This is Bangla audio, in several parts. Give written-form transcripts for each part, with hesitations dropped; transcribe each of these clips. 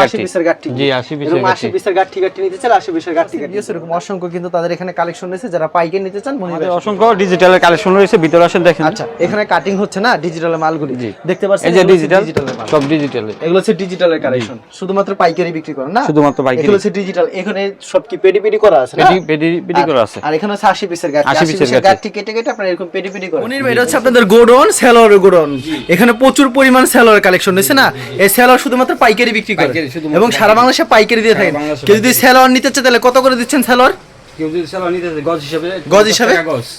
80 পিসের গাঠি। জি 80 পিসের 80 পিসের গাঠি নিতে চাইলে 80 পিসের গাঠি এরকম অসংখ্য কিন্তু তাদের এখানে কালেকশন রয়েছে যারা পাইকারি নিতে চান মনির ভাই অসংখ্য ডিজিটালের কালেকশন রয়েছে, ভিতরে আসেন দেখেন। আচ্ছা এখানে কাটিং হচ্ছে না ডিজিটালের মালগুলি দেখতে পাচ্ছেন, এই যে ডিজিটালের মাল সব ডিজিটালের, এগুলো হচ্ছে ডিজিটালের কালেকশন। শুধুমাত্র পাইকারি বিক্রি করেন না? শুধুমাত্র পাইকারি। এগুলো হচ্ছে ডিজিটাল। এখানে সব কি পেডি করা আছে না? পেডি করা আছে। আর এখানে হচ্ছে 80 পিসের গাঠি, 80 পিসের গাঠি কেটে আপনারা এরকম পেডি করেন। মনির ভাই এটা হচ্ছে আপনাদের গোডাউন, সেলর গোডাউন। এখানে প্রচুর পরিমাণ সেলর কালেকশন রয়েছে না? এই সেলর শুধুমাত্র পাইকারি বিক্রি করে এবং সারা বাংলাদেশে পাইকারি দিয়ে থাকেন। কেউ যদি সেলর নিতে চায় তাহলে কত করে দিচ্ছেন সেলর? কেউ যদি সেলর নিতে চায় গজ হিসাবে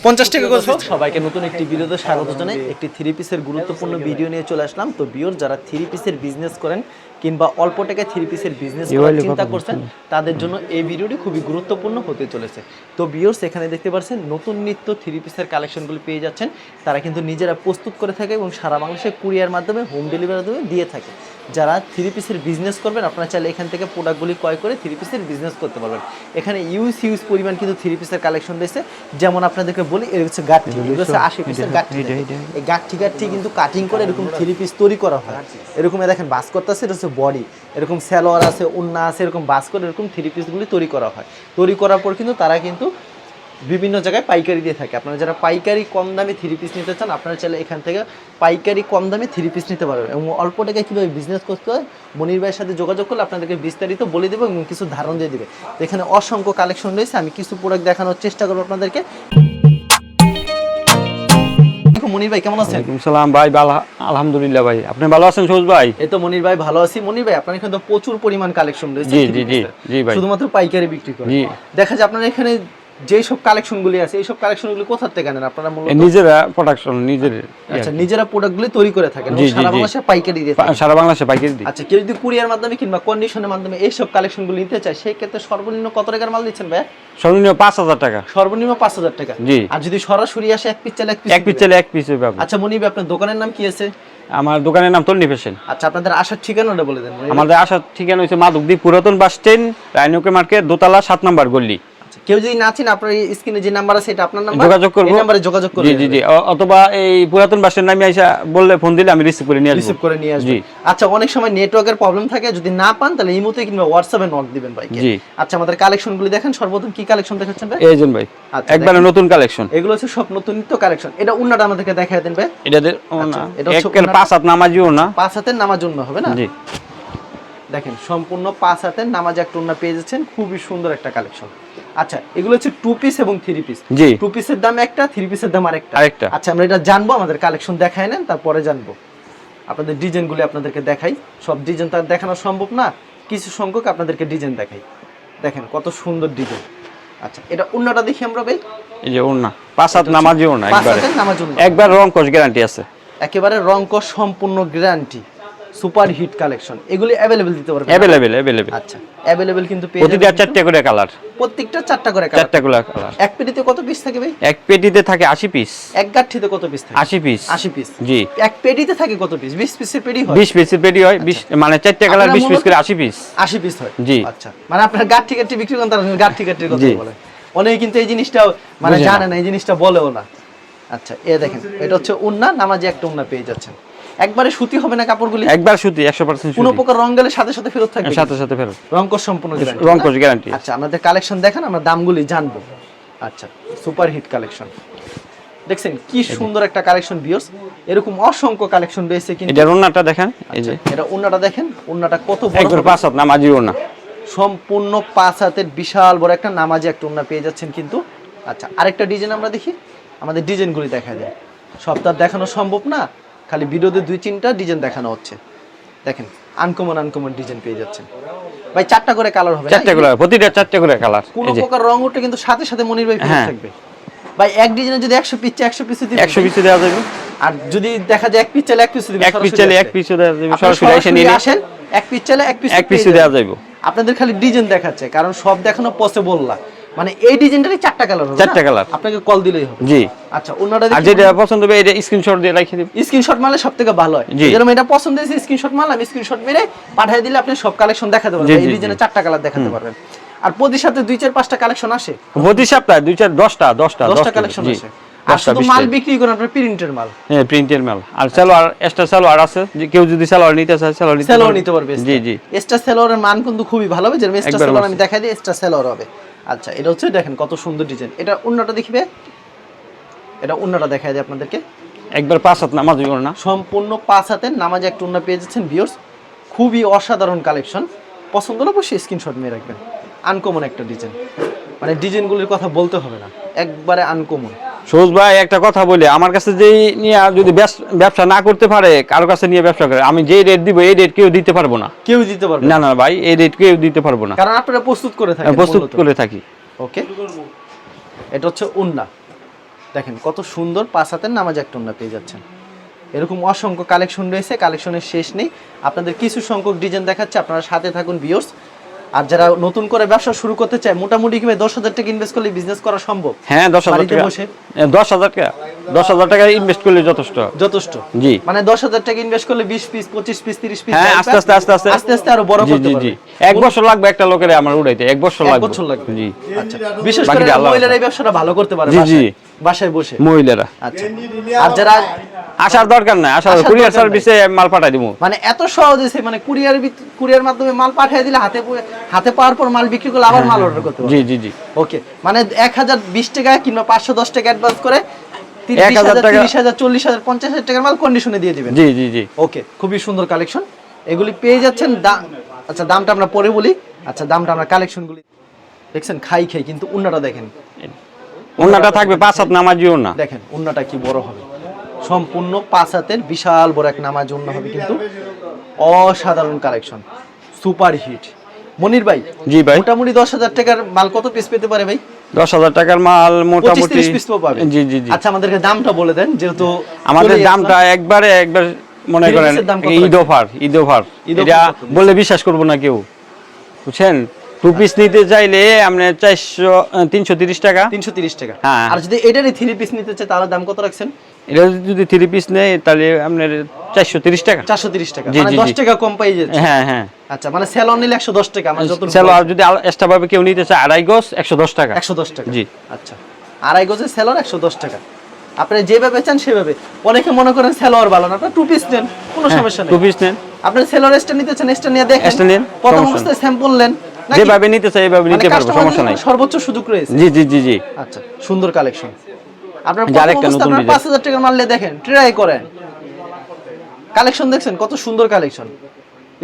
50 টাকা গজ। সবাইকে নতুন একটি ভিডিওতে স্বাগত জানাই। একটি 3 পিসের গুরুত্বপূর্ণ ভিডিও নিয়ে চলে আসলাম। তো ভিউয়ার যারা 3 পিসের বিজনেস করেন কিংবা অল্প টাকায় 3 পিসের বিজনেস করার চিন্তা করছেন তাদের জন্য এই ভিডিওটি খুবই গুরুত্বপূর্ণ হতে চলেছে। তো ভিউয়ার্স এখানে দেখতে পাচ্ছেন নতুন নিত্য 3 পিসের কালেকশনগুলো পেয়ে যাচ্ছেন। তারা কিন্তু নিজেরা প্রস্তুত করে থাকে এবং সারা বাংলাদেশে কুরিয়ার মাধ্যমে হোম ডেলিভারির মাধ্যমে দিয়ে থাকে। যারা 3 পিসের বিজনেস করবেন আপনারা চাইলে এখান থেকে প্রোডাক্টগুলি ক্রয় করে 3 পিসের বিজনেস করতে পারবেন। এখানে ইউজ পরিমাণ কিন্তু 3 পিসের কালেকশন রয়েছে। যেমন আপনাদেরকে বলি এর হচ্ছে গাঠি, এগুলো হচ্ছে 80 পিসের গাঠি। এই গাঠি কিন্তু কাটিং করে এরকম 3 পিস তৈরি করা হয়। এরকম দেখেন বাস করতেছে, এটা হচ্ছে বডি, এরকম সালোয়ার আছে, ওন্না আছে, এরকম বাস করে এরকম 3 পিসগুলি তৈরি করা হয়। তৈরি করার পর কিন্তু তারা কিন্তু বিভিন্ন জায়গায় পাইকারি দিয়ে থাকে। আপনারা যারা পাইকারি কম দামে 3 পিস নিতে চান আপনারা চাইলে এখান থেকে পাইকারি কম দামে 3 পিস নিতে পারবেন এবং অল্প টাকায় কীভাবে বিজনেস করতে হয় মনির ভাইয়ের সাথে যোগাযোগ করলে আপনাদেরকে বিস্তারিত বলে দেবো এবং কিছু ধারণ দিয়ে দেবে। এখানে অসংখ্য কালেকশন রয়েছে, আমি কিছু প্রোডাক্ট দেখানোর চেষ্টা করবো আপনাদেরকে। মনির ভাই কেমন আছেন? সালাম ভাই, আলহামদুলিল্লাহ ভাই, আপনি ভালো আছেন সবুজ ভাই? এই তো মনির ভাই ভালো আছি। মনির ভাই আপনার এখানে তো প্রচুর পরিমাণ কালেকশন রয়েছে। জি ভাই, শুধুমাত্র পাইকারি বিক্রি করেন। দেখা যায় আপনার এখানে যে সব কালেকশনগুলি আছে এই সব কালেকশনগুলি কোথা থেকে আনেন আপনারা? নিজেরা প্রোডাকশন আচ্ছা নিজেরা প্রোডাক্টগুলি তৈরি করে থাকেন সারা বাংলাদেশে পাইকারি দিয়ে থাকেন? সারা বাংলাদেশে পাইকারি দিই। আচ্ছা কেউ যদি কুরিয়ার মাধ্যমে কিংবা কন্ডিশনের মাধ্যমে এই সব কালেকশনগুলি নিতে চায় সেই ক্ষেত্রে সর্বনিম্ন কত টাকার মাল দিচ্ছেন ভাই? সর্বনিম্ন 5000 টাকা। সর্বনিম্ন 5000 টাকা। জি। আর যদি সরাসরি আসে এক পিস চাইলে এক পিস পাবেন। আচ্ছা মনির ভাই আপনার দোকানের নাম কি আছে? আমার দোকানের নাম তন্নি ফ্যাশন। আচ্ছা আপনাদের আসার ঠিকানাটা বলে দেন। আমাদের আসার ঠিকানা হচ্ছে মাধবদী পুরাতন বাস স্ট্যান্ড, রাইনোকে মার্কেট, দোতলা 7 নম্বর গলি। কেউ যদি না চিনে আপনার স্ক্রিনে যে নাম্বার আছে এটা আপনার নাম্বার, যোগাযোগ করব, এই নম্বরে যোগাযোগ করবেন। জি অথবা এই পুরাতন বাস স্ট্যান্ড নামে আইসা বললে ফোন দিলে আমি রিসিভ করে নিয়ে আসব। আচ্ছা অনেক সময় নেটওয়ার্কের প্রবলেম থাকে, যদি না পান তাহলে ইমোতে কিংবা হোয়াটসঅ্যাপে নক দিবেন ভাইকে। জি। আচ্ছা আমাদের কালেকশনগুলো দেখেন, সর্বপ্রথম কি কালেকশন দেখাচ্ছেন ভাই? এইজন ভাই একবারে নতুন কালেকশন, এগুলো হচ্ছে সব নতুন নিত্য কালেকশন। এটা উন্নাটা আমাদেরকে দেখায় দেন ভাই। এটাদের এটা হচ্ছে 5 হাত নামাজিও না, 5 হাতের নামাজ জন্য হবে না? জি দেখেন সম্পূর্ণ 5 হাতের নামাজ একটা উন্না পেয়ে যাচ্ছেন, খুবই সুন্দর একটা কালেকশন। আচ্ছা এগুলো হচ্ছে 2 পিস এবং 3 পিস। জি 2 পিসের দাম একটা, 3 পিসের দাম আরেকটা। আচ্ছা আমরা এটা জানবো, আমাদের কালেকশন দেখায় নেন তারপরে জানবো। আপনাদের ডিজাইনগুলো আপনাদেরকে দেখাই, সব ডিজাইন তো দেখানো সম্ভব না, কিছু সংখ্যক আপনাদেরকে ডিজাইন দেখাই। দেখেন কত সুন্দর ডিজাইন। আচ্ছা এটা উন্নাটা দেখি আমরা ভাই। এই যে উন্না 5 হাত নামাজিও না, একবার রং কস গ্যারান্টি আছে, একেবারে রং কস সম্পূর্ণ গ্যারান্টি, সুপার হিট কালেকশন। এগুলি अवेलेबल দিতে পারবেন? अवेलेबल। আচ্ছা अवेलेबल কিন্তু পেয়ে প্রতিটা 4টা করে কালার, প্রত্যেকটা 4টা করে কালার। 4টা করে কালার। এক পেটিতে কত পিস থাকে ভাই? এক পেটিতে থাকে 80 পিস। এক গাঠিতে কত পিস থাকে? 80 পিস। 80 পিস। জি। এক পেটিতে থাকে কত পিস? 20 পিসের পেটি হয়? 20 পিসের পেটি হয়, 20 মানে 4টা কালার 20 পিস করে 80 পিস। 80 পিস হয়। জি। আচ্ছা মানে আপনার গাঠি বিক্রি করেন, তার গাঠির কথা বলে অনেকে কিন্তু এই জিনিসটা মানে জানে না, এই জিনিসটা বলেও না। আচ্ছা দেখেন এটা হচ্ছে উন্না, নামাজি একটা উন্না পেয়ে যাচ্ছেন। একবারে সুতি হবে না কাপড়গুলি? একবার সুতি, 100% সুতি। কোনো প্রকার রং গেলে সাথে সাথে ফেরত থাকবে? সাথে ফেরত। রংকশ সম্পূর্ণ গ্যারান্টি। রংকশ গ্যারান্টি। আচ্ছা আমাদের কালেকশন দেখেন, আমরা দামগুলি জানবো। আচ্ছা সুপার হিট কালেকশন দেখছেন কি সুন্দর একটা কালেকশন ভিউয়ার্স, এরকম অসংখ্য কালেকশন রয়েছে। কিন্তু এটা ওন্নাটা দেখেন, এই যে এটা ওন্নাটা দেখেন, ওন্নাটা কত বড়, একবার 5 হাত নামাজি ওন্না, সম্পূর্ণ 5 হাতের বিশাল বড় একটা নামাজি একটা ওন্না পেয়ে যাচ্ছেন কিন্তু। আচ্ছা আরেকটা ডিজাইন আমরা দেখি, আমাদের ডিজাইনগুলি দেখা যায়, সব তো দেখানো সম্ভব না, খালি ভিডিওতে 2-3টা ডিজাইন দেখানো হচ্ছে। দেখেন আনকমন ডিজাইন পেয়ে যাচ্ছেন ভাই। 4টা করে কালার হবে? 4টা করে, প্রতিটা 4টা করে কালার। কোনো প্রকার রং উঠে কিন্তু সাথে সাথে মনির ভাই ফেরত থাকবে ভাই। এক ডিজাইনে যদি 100 পিস 100 পিস দিবেন, 100 পিস দেওয়া যাবে। আর যদি দেখা যায় এক পিস চাইলে এক পিস দিবেন, এক পিস চাইলে এক পিস দেওয়া যাবে, সরাসরি এসে নিয়ে আসেন, এক পিস চাইলে এক পিস দেওয়া যাবে। আপনাদের খালি ডিজাইন দেখাচ্ছে, কারণ সব দেখানো পসিবল না, মানে এই ডিজাইনটারই 4টা কালার হবে, 4টা কালার, আপনাকে কল দিলেই হবে। জি। আচ্ছা ওনাটা দেখি, আর যেটা পছন্দ হবে এটা স্ক্রিনশট দিয়ে রাখে দিন। স্ক্রিনশট মারলে সবথেকে ভালো হয়। যেরকম এটা পছন্দ হয়েছে স্ক্রিনশট মারলে আমি স্ক্রিনশট মেরে পাঠিয়ে দিলে আপনি সব কালেকশন দেখাতে পারবেন, এই ডিজাইনে 4টা কালার দেখাতে পারবেন। আর প্রতি সপ্তাহে 2-4-5টা কালেকশন আসে, প্রতি সপ্তাহে 2-4 10টা কালেকশন আসে। আর শুধু মাল বিক্রি করেন আপনার প্রিন্টের মাল? হ্যাঁ, প্রিন্টের মাল। আর সালোয়ার, এক্সট্রা সালোয়ার আছে, যে কেউ যদি সালোয়ার নিতে চায় সালোয়ার নিতে পারবে। জি জি। এক্সট্রা সালোয়ারের মান কিন্তু খুবই ভালো হবে, যেমন এক্সট্রা সালোয়ার আমি দেখাই দিই, এক্সট্রা সালোয়ার হবে। আচ্ছা, এটা হচ্ছে দেখেন কত সুন্দর ডিজাইন। এটা ওন্নাটা দেখিবে, এটা ওন্নাটা দেখাই দিই আপনাদেরকে। একবার 5 হাত নামাজি ওন্না, সম্পূর্ণ 5 হাতের নামাজি একটা ওন্না পেয়ে যাচ্ছেন ভিউয়ার্স। খুবই অসাধারণ কালেকশন, পছন্দ হলে অবশ্যই স্ক্রিনশট নিয়ে রাখবেন। আনকমন একটা ডিজাইন, মানে ডিজাইনগুলোর কথা বলতে হবে না, একবারে আনকমন। সবুজ ভাই একটা কথা বলি, আমার কাছে যেই নিয়ে যদি ব্যবসা না করতে পারে, কারো কাছে নিয়ে ব্যবসা করে, আমি যেই রেট দিব এই রেট কেউ দিতে পারবো না। কেউ দিতে পারবে না? না ভাই, এই রেট কেউ দিতে পারবো না, কারণ আপনারা প্রস্তুত করে থাকেন। প্রস্তুত করে থাকি। ওকে, এটা হচ্ছে ওন্না, দেখেন কত সুন্দর 5 হাতের নামাজ একটা ওন্না পেয়ে যাচ্ছেন। এরকম অসংখ্য কালেকশন রয়েছে, কালেকশনের শেষ নেই। আপনাদের কিছু সংখ্যক ডিজাইন দেখাচ্ছে, আপনারা সাথে থাকুন ভিউয়ার্স। আর যারা নতুন করে ব্যবসা শুরু করতে চায়, মোটামুটি কিভাবে 10,000 টাকা ইনভেস্ট করলে বিজনেস করা সম্ভব? হ্যাঁ, 10,000 টাকা, 10,000 টাকা ইনভেস্ট করলে যথেষ্ট। জি, মানে 10,000 টাকা ইনভেস্ট করলে 20 পিস 25 পিস 30 পিস, হ্যাঁ, আস্তে আস্তে আরো বড় করতে পারবে। 1 বছর লাগবে একটা লোকের আমার উড়াইতে, 1 বছর লাগবে। জি, আচ্ছা, বিশেষ করে মহিলারা এই ব্যবসাটা ভালো করতে পারে বাসায় বসে, মহিলারা। আচ্ছা, আর যারা আসার দরকার নাই, আসার কুরিয়ার সার্ভিসে মাল পাঠাই দিব। মানে এত সহজ আছে, মানে কুরিয়ার মাধ্যমে মাল পাঠিয়ে দিলে হাতে পাওয়ার পর মাল বিক্রি করলে আবার মাল অর্ডার করতে পারবে। জি জি জি। ওকে, মানে 1020 টাকা কিংবা 510 টাকা অ্যাডভান্স করে 30,000 টাকা, 30,000, 40,000, 50,000 টাকার মাল কন্ডিশনে দিয়ে দিবেন। জি জি জি। ওকে, খুবই সুন্দর কালেকশন, এগুলি পেয়ে যাচ্ছেন। আচ্ছা, দামটা আমরা পরে বলি। আচ্ছা, দামটা আমরা কালেকশনগুলি দেখছেন, খাই কিন্তু উন্নাটা দেখেন, উন্নাটা থাকবে 5 হাত নামাজি উন্না। দেখেন উন্নাটা কি বড় হবে, সম্পূর্ণ 5 হাতের বিশাল বড় এক নামাজ উন্না হবে, কিন্তু অসাধারণ কালেকশন, সুপার হিট। মনির ভাই, জি ভাই, মোটামুটি 10,000 টাকার মাল কত পিস পেতে পারে ভাই? 10,000 টাকার মাল মোটামুটি 25-30 পিস পাবে। জি জি জি। আচ্ছা, আমাদেরকে দামটা বলে দেন, যেহেতু আমাদের দামটা একবার মনে করেন ঈদ অফার, এটা বলে বিশ্বাস করব না কেউ, বুঝছেন। 2 পিস নিতে চাইলে আপনি 330 টাকা। 330 টাকা। হ্যাঁ। আর যদি এটারই 3 পিস নিতে চাই তাহলে দাম কত রাখছেন? এটা যদি 3 পিস নেয় তাহলে আপনার 430 টাকা। 430 টাকা, মানে 10 টাকা কম পাই যাচ্ছে। হ্যাঁ হ্যাঁ। আচ্ছা, মানে সেলর নিলে 110 টাকা, আমরা যত সেলর যদি এক্সট্রা ভাবে কেউ নিতে চায় 2.5 গজ 110 টাকা। 110 টাকা। জি। আচ্ছা, 2.5 গজের সেলর 110 টাকা। আপনি যেভাবে চান সেভাবে। অনেকে মনে করেন সেলর ভালো না, আপনি 2 পিস নেন, কোনো সমস্যা নেই। 2 পিস নেন। আপনি সেলর এক্সট্রা নিতে চান, এক্সট্রা নিয়ে দেখেন, এক্সট্রা নেন, প্রথম অবস্থায় স্যাম্পল নেন, যেভাবে নিতে চাই এভাবে নিতে পারবো, সমস্যা নাই, সর্বোচ্চ সুযোগ রয়েছে। জি জি জি জি। আচ্ছা, সুন্দর কালেকশন। আপনার আরেকটা নতুন ডিজাইন, 5,000 টাকার মাল নিয়ে দেখেন, ট্রাই করেন। কালেকশন দেখছেন কত সুন্দর কালেকশন,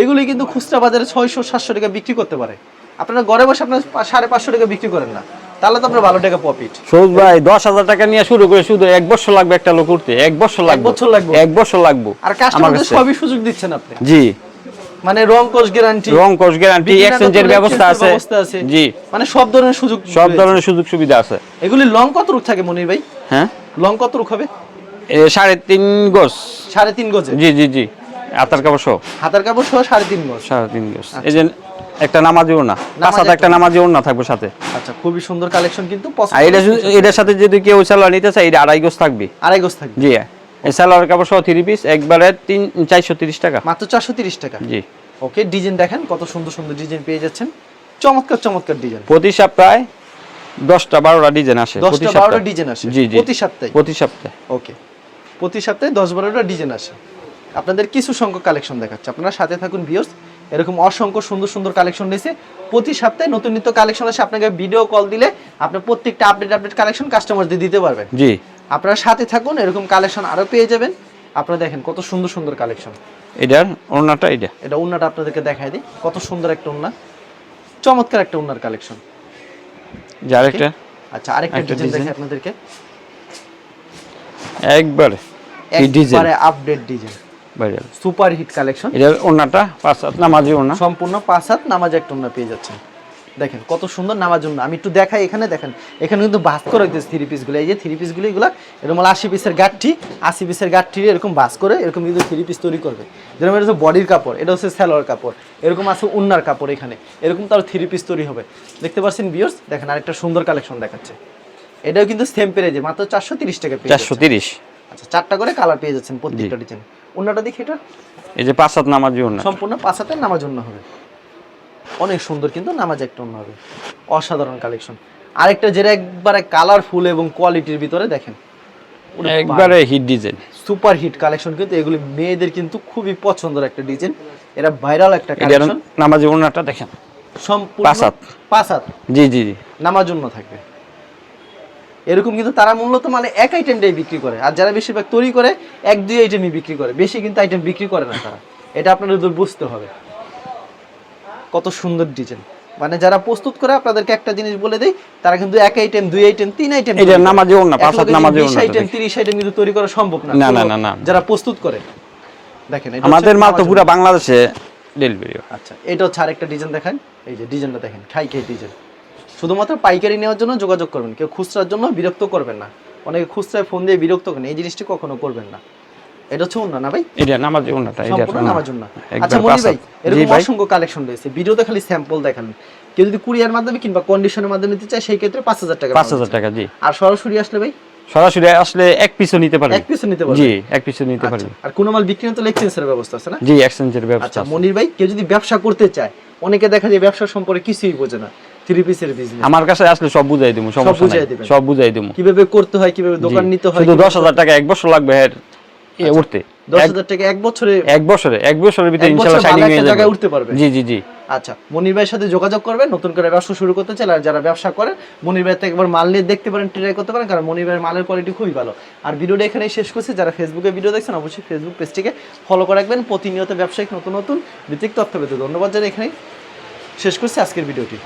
এগুলি কিন্তু খুচরা বাজারে 600-700 টাকা বিক্রি করতে পারে। আপনারা ঘরে বসে আপনার 550 টাকা বিক্রি করেন না, তাহলে তো আপনার ভালো টাকা প্রফিট। সৌজ ভাই 10,000 টাকা নিয়ে শুরু করে শুধু 1 বছর লাগবে একটা লোক উঠতে, 1 বছর লাগবে, 1 বছর লাগবে। আর কাস্টমারদের সবই সুযোগ দিচ্ছেন আপনি। জি, মানে রং কোশ গ্যারান্টি, এক্সচেঞ্জের ব্যবস্থা আছে। জি, মানে সব ধরনের সুযোগ সুবিধা আছে। এগুলি লং কত রুক থাকে মনির ভাই? হ্যাঁ, লং কত রুক হবে? 3.5 গজ। 3.5 গজে? জি জি জি। হাতার কাপড় সহ 3.5 গজ। 3.5 গজ। এই যে একটা নামাজি ওড়না, পাঁচটা একটা নামাজি ওড়না থাকবে সাথে। আচ্ছা, খুবই সুন্দর কালেকশন কিন্তু। আর এটার সাথে যদি কেউ সালোয়ার নিতে চায়, এটা 2.5 গজ থাকবে। 2.5 গজ থাকবে। জি, এই সালোয়ার কাপড় সহ 3 পিস একবারে 430 টাকা, মাত্র 430 টাকা। জি। ওকে, ডিজাইন দেখেন কত সুন্দর সুন্দর ডিজাইন পেয়ে যাচ্ছেন, চমৎকার চমৎকার ডিজাইন। প্রতি সপ্তাহে 10টা-12টা ডিজাইন আসে, 10টা-12টা ডিজাইন আসে। জি জি, প্রতি সপ্তাহে। ওকে, প্রতি সপ্তাহে 10-12টা ডিজাইন আসে। আপনাদের কিছু সংখ্যক কালেকশন দেখাচ্ছে, আপনারা সাথে থাকুন ভিউয়ার্স। এরকম অসংখ্য সুন্দর সুন্দর কালেকশন রয়েছে, প্রতি সপ্তাহে নতুন নিত্য কালেকশন আসে। আপনাকে ভিডিও কল দিলে আপনি প্রত্যেকটা আপডেট কালেকশন কাস্টমারদের দিতে পারবেন। জি, আপনারা সাথে থাকুন, এরকম কালেকশন আরো পেয়ে যাবেন। আপনারা দেখেন কত সুন্দর সুন্দর কালেকশন। এটার ওড়নাটা, এটা ওড়নাটা আপনাদেরকে দেখাই দিই, কত সুন্দর একটা ওড়না, চমৎকার একটা ওড়নার কালেকশন। আরেকটা, আচ্ছা, আরেকটা ডিজাইন দেখাই আপনাদেরকে, একবারে update design, super hit collection. এটার ওড়নাটা 5 হাত নামাজি ওড়না, সম্পূর্ণ 5 হাত নামাজ একটা ওড়না পেয়ে যাচ্ছেন। দেখেন কত সুন্দর নামাজ ওড়না। আমি একটু দেখাই, এখানে দেখেন, এখানে কিন্তু বাস করে হইতেছে 3 পিসগুলো। এই যে 3 পিসগুলো, এগুলো এরকম 80 পিসের গাঠি, 80 পিসের গাঠি এরকম বাস করে এরকম কিন্তু 3 পিস তৈরি করবে। যেরকম এটা হচ্ছে বডির কাপড়, এটা হচ্ছে সালোয়ার কাপড়, এরকম আছে উন্নার কাপড়, এখানে এরকম তার 3 পিস তৈরি হবে। দেখতে পাচ্ছেন ভিউয়ার্স, দেখেন আরেকটা সুন্দর কালেকশন দেখাচ্ছে। এটাও কিন্তু সেম প্রাইজে, মাত্র 430 টাকা পেয়ে যাচ্ছেন। 430। আচ্ছা, 4টা করে কালার পেয়ে যাচ্ছেন প্রত্যেকটা ডিজাইন। উন্নাটা দেখি, এটা এই যে 5 হাত নামাজি ওড়না, সম্পূর্ণ 5 হাতের নামাজ ওড়না হবে, অনেক সুন্দর কিন্তু নামাজ একটা ওড়না হবে, অসাধারণ কালেকশন। আরেকটা যেটা একবারে কালারফুল এবং কোয়ালিটির ভিতরে, দেখেন একবারে hit design, super hit collection, কিন্তু এগুলি মেয়েদের কিন্তু খুবই পছন্দের একটা ডিজাইন, এটা ভাইরাল একটা কালেকশন। নামাজি ওড়নাটা দেখেন সম্পূর্ণ পাঁচ হাত, জি জি জি, নামার জন্য থাকবে এরকম। কিন্তু তারা মূলত মানে এক আইটেমটাই বিক্রি করে, আর যারা বেশিরভাগ তৈরি করে এক দুই আইটেমই বিক্রি করে, বেশি কিন্তু আইটেম বিক্রি করে না তারা, এটা আপনাদের বুঝতে হবে। কত সুন্দর ডিজাইন, মানে যারা প্রস্তুত করে আপনাদেরকে একটা জিনিস বলে দেয়, তারা কিন্তু এক আইটেম দুই আইটেম তিন আইটেম, এটা নামাজি ওড়না, পাঁচ হাত নামাজি ওড়না, 20 আইটেম 30 আইটেম কিন্তু তৈরি করা সম্ভব না, না না না না, যারা প্রস্তুত করে। দেখেন আমাদের মাল তো পুরো বাংলাদেশে ডেলিভারি। আচ্ছা, এটা হচ্ছে আরেকটা ডিজাইন দেখেন, এই যে ডিজাইনটা দেখেন, খাই ডিজাইন। শুধুমাত্র পাইকারি নেওয়ার জন্য যোগাযোগ করবেন, কেউ খুচরার জন্য বিরক্ত করবেন না, অনেকে খুচরায় ফোন দিয়ে বিরক্ত করেন, এই জিনিসটি কখনো করবেন না। এটা হচ্ছে ওড়না না ভাই, এটা নামাজি ওড়নাটা, এটা সম্পূর্ণ নামার জন্য। আচ্ছা মনি ভাই, এরকম অসংখ্য কালেকশন রয়েছে, ভিডিওতে খালি স্যাম্পল দেখালেন, কেউ যদি কুরিয়ার মাধ্যমে কিংবা কন্ডিশনের মাধ্যমে নিতে চায় সেই ক্ষেত্রে 5000 টাকা, 5000 টাকা জি। আর সরাসরি আসলে ভাই, সরাসরি আসলে এক পিসও নিতে পারবে, এক পিসও নিতে পারবে, জি এক পিসও নিতে পারবে। আর কোন মাল বিক্রি হলে এক্সচেঞ্জের ব্যবস্থা আছে না? জি, এক্সচেঞ্জের ব্যবস্থা আচ্ছা আছে। মনির ভাই, কেউ যদি ব্যবসা করতে চায়, অনেকে দেখা যায় ব্যবসা সম্পর্কে কিছুই বোঝে না, থ্রি পিসের বিজনেস, আমার কাছে আসলে সব বুঝাই দেবো, সমস্যা নাই, সব বুঝাই দেবো, কিভাবে করতে হয়, কিভাবে দোকান নিতে হয়। শুধু 10,000 টাকা এক বছর লাগবে এর উঠতে, 10,000 টাকা এক বছরে, এক বছরের ভিতরে ইনশাআল্লাহ শাইনিং হয়ে যাবে, উঠতে পারবে। জি জি জি। আচ্ছা, মনির ভাইয়ের সাথে যোগাযোগ করবেন নতুন করে ব্যবসা শুরু করতে চাইলে, আর যারা ব্যবসা করেন মনির ভাই থেকে একবার মাল নিয়ে দেখতে পারেন, ট্রাই করতে পারেন, কারণ মনির ভাইয়ের মালের কোয়ালিটি খুবই ভালো। আর ভিডিওটা এখানেই শেষ করছি, যারা ফেসবুকে ভিডিও দেখছেন অবশ্যই ফেসবুক পেজটিকে ফলো করে রাখবেন, প্রতিনিয়ত ব্যবসায়িক নতুন নতুন ভিত্তিক তথ্য পেতে। ধন্যবাদ জানাই, এখানেই শেষ করছি আজকের ভিডিওটি।